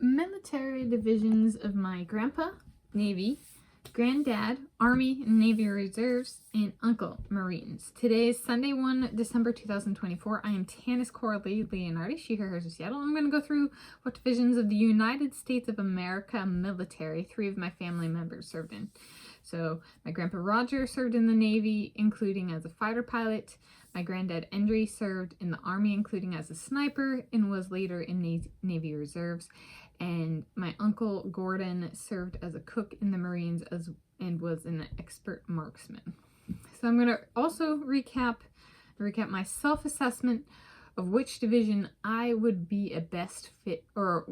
military divisions of my grandpa, Navy, Granddad, Army and Navy Reserves, and Uncle, Marines. Today is Sunday, 1 December 2024. I am Tanis Coralee Leonhardi, she, her, hers of Seattle. I'm going to go through what divisions of the United States of America military 3 of my family members served in. So, my grandpa Roger served in the Navy, including as a fighter pilot. My granddad Endry served in the Army, including as a sniper, and was later in Navy Reserves. And my uncle Gordon served as a cook in the Marines and was an expert marksman. So I'm going to also recap my self-assessment of which division I would be a best fit, or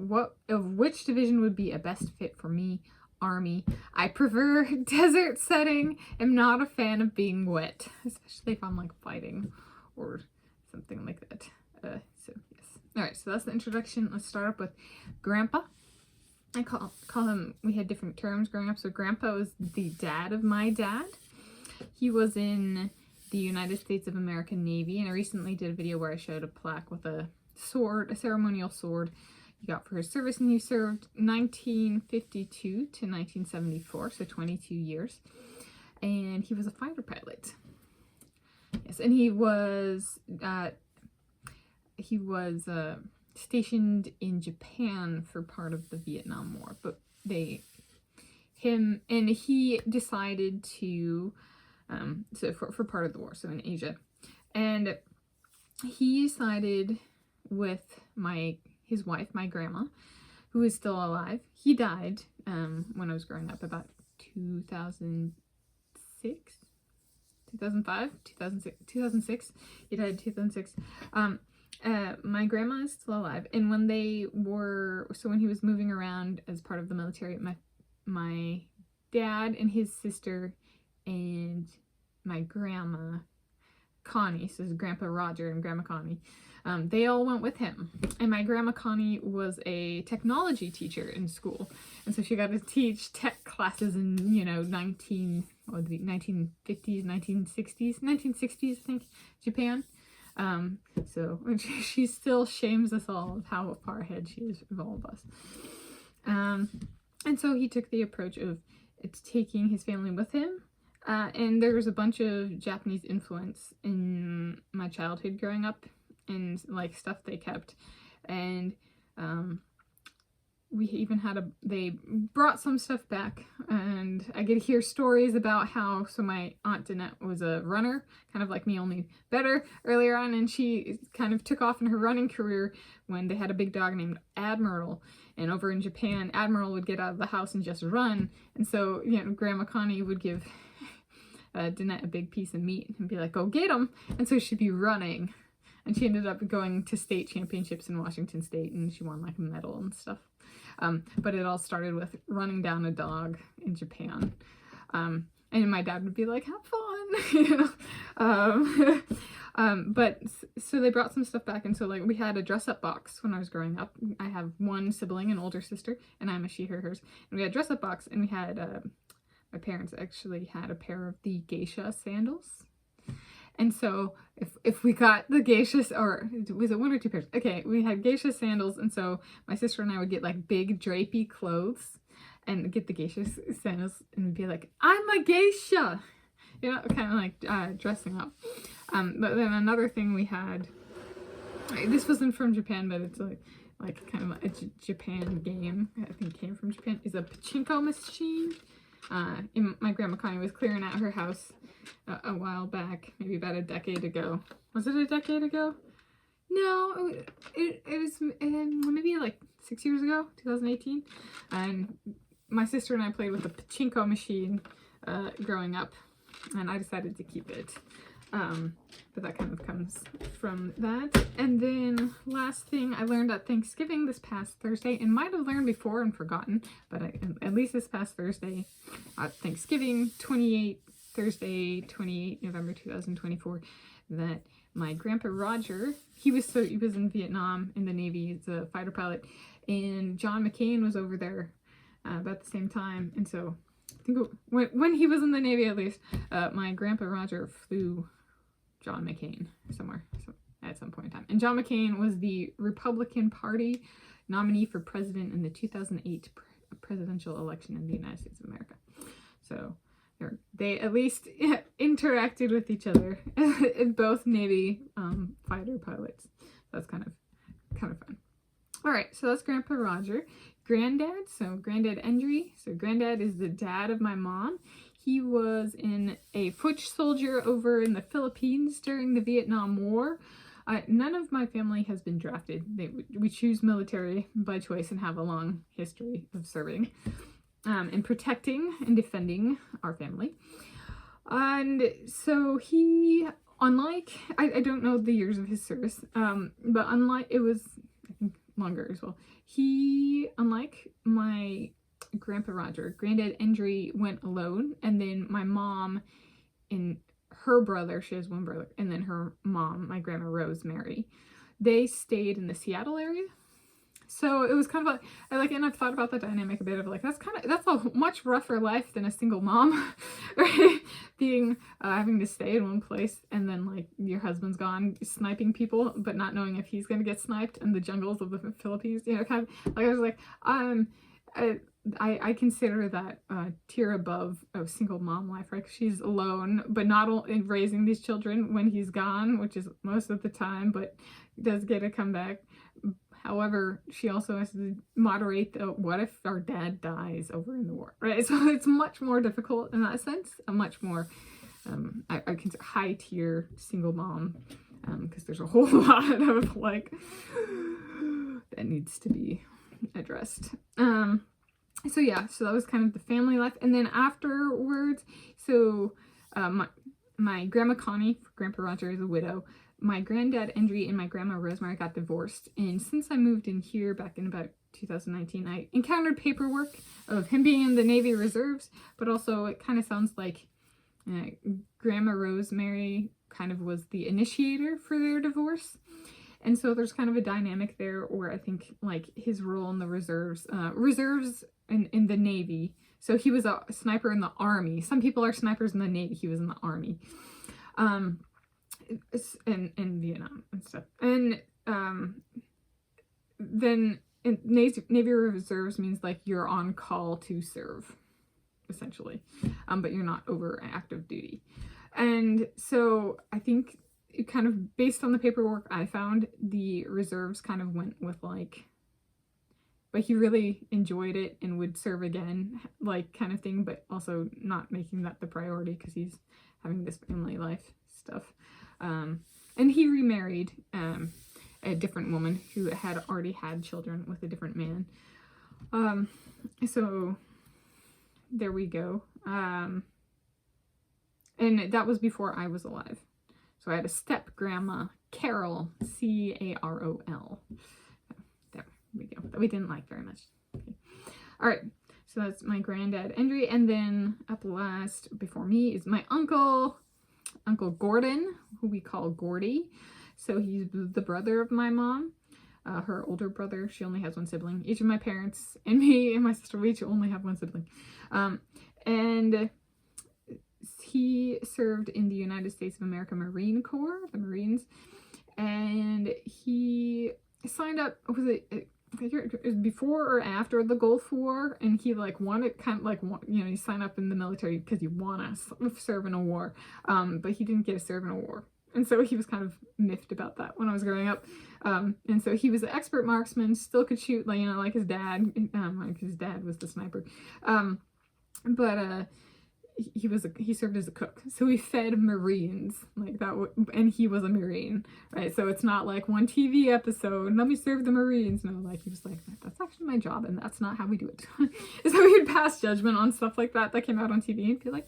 which division would be a best fit for me. Army. I prefer desert setting. I'm not a fan of being wet, especially if I'm like fighting or something like that. So yes. Alright, so that's the introduction. Let's start up with Grandpa. I call him, we had different terms growing up. So Grandpa was the dad of my dad. He was in the United States of America Navy, and I recently did a video where I showed a plaque with a sword, a ceremonial sword he got for his service, and he served 1952 to 1974, so 22 years. And he was a fighter pilot. Yes, and he was stationed in Japan for part of the Vietnam War, but he decided to, so for part of the war, so in Asia. And he decided with his wife, my grandma, who is still alive. He died when I was growing up, about 2006, 2005, 2006. He died in 2006. My grandma is still alive, and when he was moving around as part of the military, my dad and his sister and my grandma Connie, so his Grandpa Roger and Grandma Connie, they all went with him. And my Grandma Connie was a technology teacher in school, and so she got to teach tech classes in, 1950s, 1960s, I think, Japan. So she still shames us all of how far ahead she is of all of us. And so he took the approach of taking his family with him. And there was a bunch of Japanese influence in my childhood growing up, and like stuff they kept. And we even they brought some stuff back, and I get to hear stories about how, so my Aunt Danette was a runner, kind of like me, only better, earlier on, and she kind of took off in her running career when they had a big dog named Admiral. And over in Japan, Admiral would get out of the house and just run. And so, Grandma Connie would give Danette a big piece of meat and be like, go get him. And so she'd be running. And she ended up going to state championships in Washington State, and she won like a medal and stuff. But it all started with running down a dog in Japan. And my dad would be like, have fun. But so they brought some stuff back, and so like we had a dress-up box when I was growing up. I have one sibling, an older sister, and I'm a she, her, hers. And we had a dress-up box, and we had my parents actually had a pair of the geisha sandals. And so if we got the geisha, or was it 1 or 2 pairs? Okay, we had geisha sandals, and so my sister and I would get like big drapey clothes and get the geisha sandals, and we'd be like, I'm a geisha! Kind of like dressing up. But then another thing we had, this wasn't from Japan, but it's like kind of a Japan game, I think came from Japan, is a pachinko machine. My Grandma Connie was clearing out her house a while back, maybe about a decade ago. Was it a decade ago? No, it was maybe like 6 years ago, 2018. And my sister and I played with the pachinko machine growing up, and I decided to keep it. But that kind of comes from that. And then last thing I learned at Thanksgiving this past Thursday, and might have learned before and forgotten, but at least this past Thursday, Thanksgiving, Thursday, 28 November 2024, that my Grandpa Roger, he was in Vietnam in the Navy, he's a fighter pilot, and John McCain was over there about the same time. And so I think when he was in the Navy, at least, my Grandpa Roger flew John McCain somewhere at some point in time. And John McCain was the Republican Party nominee for president in the 2008 presidential election in the United States of America. So they at least interacted with each other, both Navy fighter pilots. That's kind of fun. All right, so that's Grandpa Roger. Grandad, so Grandad Endry. So Grandad is the dad of my mom. He was a foot soldier over in the Philippines during the Vietnam War. None of my family has been drafted. We choose military by choice and have a long history of serving and protecting and defending our family. And so he, unlike, I don't know the years of his service, but unlike, it was, I think, longer as well. He, unlike my Grandpa Roger, Grandad Endry went alone, and then my mom and her brother, she has one brother, and then her mom, my Grandma Rosemary, they stayed in the Seattle area. So it was kind of like, and I've thought about the dynamic a bit of like, that's a much rougher life than a single mom, right? Being, having to stay in one place, and then like your husband's gone sniping people, but not knowing if he's going to get sniped in the jungles of the Philippines, you know, kind of like, I was like, I consider that tier above a single mom life, right? She's alone, but not only raising these children when he's gone, which is most of the time, but does get to come back. However, she also has to moderate the what if our dad dies over in the war, right? So it's much more difficult in that sense, a much more, I consider high tier single mom, because there's a whole lot of like, that needs to be addressed. So yeah, so that was kind of the family life. And then afterwards, so my Grandma Connie, Grandpa Roger, is a widow. My Granddad Endry and my Grandma Rosemary got divorced. And since I moved in here back in about 2019, I encountered paperwork of him being in the Navy Reserves, but also it kind of sounds like Grandma Rosemary kind of was the initiator for their divorce. And so there's kind of a dynamic there where I think like his role in the reserves in the Navy. So he was a sniper in the Army. Some people are snipers in the Navy. He was in the Army. In Vietnam and stuff. And then in Navy Reserves means like you're on call to serve, essentially. But you're not over active duty. And so I think it kind of, based on the paperwork I found, the reserves kind of went with like, but he really enjoyed it and would serve again, like kind of thing, but also not making that the priority because he's having this family life stuff. And he remarried a different woman who had already had children with a different man. So there we go. And that was before I was alive. So I had a step grandma, Carol, Carol. There we go. That we didn't like very much. Okay. All right. So that's my Granddad Endry. And then up last before me is my Uncle Gordon, who we call Gordy. So he's the brother of my mom, her older brother. She only has one sibling. Each of my parents and me and my sister, we each only have one sibling. And he served in the United States of America Marine Corps, the Marines. And he signed up, was it before or after the Gulf War, and he like wanted kind of like, you know, you sign up in the military because you want to serve in a war, but he didn't get to serve in a war, and so he was kind of miffed about that when I was growing up. And so he was an expert marksman, still could shoot, like, you know, like his dad, like his dad was the sniper, but he served as a cook, so he fed Marines like that, and he was a Marine, right? So it's not like one TV episode, let me serve the Marines. No, like he was like, that's actually my job, and that's not how we do it. So he'd pass judgment on stuff like that came out on TV, and be like,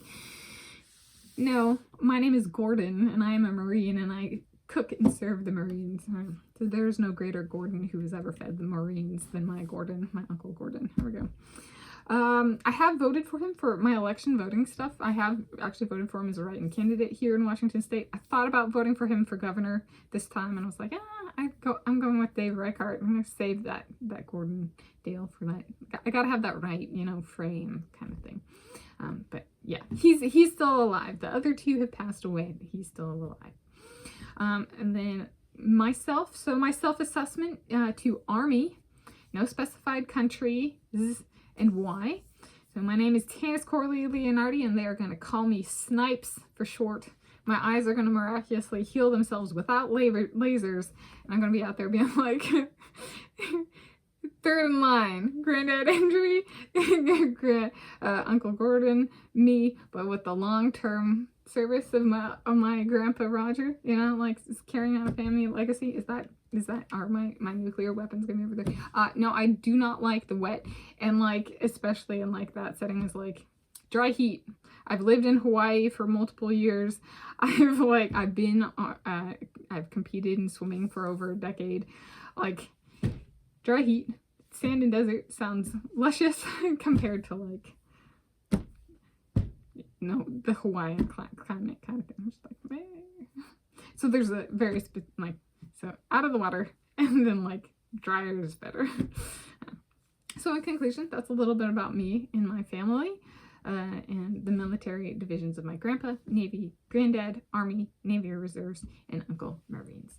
no, my name is Gordon, and I am a Marine, and I cook and serve the Marines. So there's no greater Gordon who has ever fed the Marines than my Uncle Gordon. Here we go. I have voted for him for my election voting stuff. I have actually voted for him as a write-in candidate here in Washington State. I thought about voting for him for governor this time, and I was like, I'm going with Dave Reichart. I'm going to save that Gordon Dale for that. I got to have that right, you know, frame kind of thing. But yeah, he's still alive. The other two have passed away, but he's still alive. And then myself, so my self-assessment to Army. no specified countries and why. So my name is Tanis Coralee Leonhardi, and they are going to call me Snipes for short. My eyes are going to miraculously heal themselves without lasers, and I'm going to be out there being like, third in line, Granddad Andrew, Uncle Gordon, me, but with the long-term service of my grandpa Roger, you know, like carrying on a family legacy. Are my nuclear weapons gonna be over there? No, I do not like the wet, and like especially in like that setting is like dry heat. I've lived in Hawaii for multiple years. I've competed in swimming for over a decade. Like dry heat, sand and desert sounds luscious compared to like the Hawaiian climate kind of thing. I'm just like, meh. So there's a very so out of the water, and then like drier is better. So in conclusion, that's a little bit about me and my family, and the military divisions of my grandpa, Navy, Granddad, Army, Navy Reserves, and Uncle Marines.